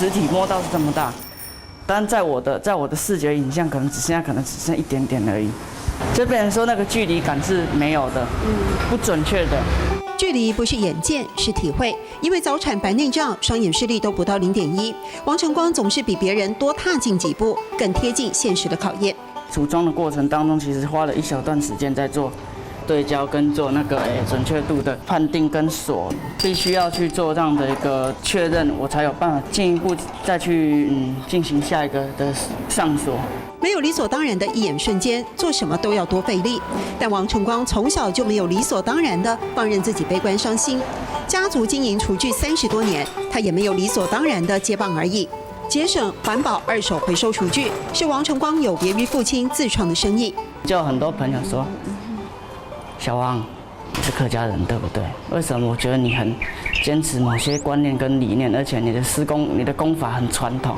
实体摸到是这么大，但在我的视觉影像可能只剩一点点而已，就变成说那个距离感是没有的，不准确的。距离不是眼见，是体会。因为早产白内障，双眼视力都不到0.1，王晨光总是比别人多踏进几步，更贴近现实的考验。组装的过程当中，其实花了一小段时间在做对焦跟做那个准确度的判定跟锁，必须要去做这样的一个确认，我才有办法进一步再去进行下一个的上锁。没有理所当然的一眼瞬间，做什么都要多费力。但王晨光从小就没有理所当然的放任自己悲观伤心。家族经营厨具30多年，他也没有理所当然的接棒而已。节省环保二手回收厨具是王晨光有别于父亲自创的生意。就有很多朋友说，小王，你是客家人对不对？为什么我觉得你很坚持某些观念跟理念，而且你的功法很传统？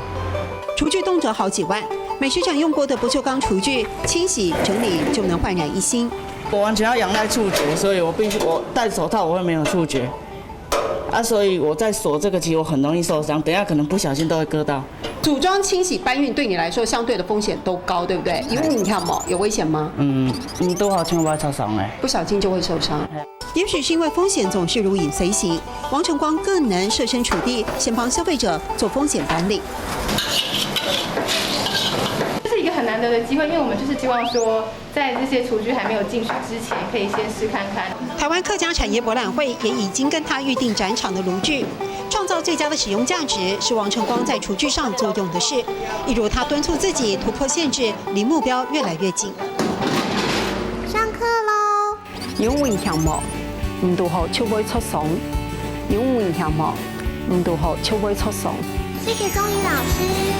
厨具动辄好几万，美食展用过的不锈钢厨具，清洗整理就能焕然一新。我完全要仰赖触觉，所以我戴手套我会没有触觉，所以我在锁这个其实我很容易受伤，等一下可能不小心都会割到。组装、清洗、搬运对你来说相对的风险都高，对不对？因为你看嘛，有危险吗？都好千万不要受伤不小心就会受伤。也许是因为风险总是如影随形，王晨光更能设身处地，先帮消费者做风险管理。这是一个很难得的机会，因为我们就是希望说，在这些厨具还没有进市之前，可以先试看看。台湾客家产业博览会也已经跟他预定展场的炉具，创造最佳的使用价值是王晨光在厨具上做用的事。一如他敦促自己突破限制，离目标越来越近。上课喽！有危险冇？唔到好就會出爽。有危險冇？唔到好就會出爽。谢谢钟宇老师。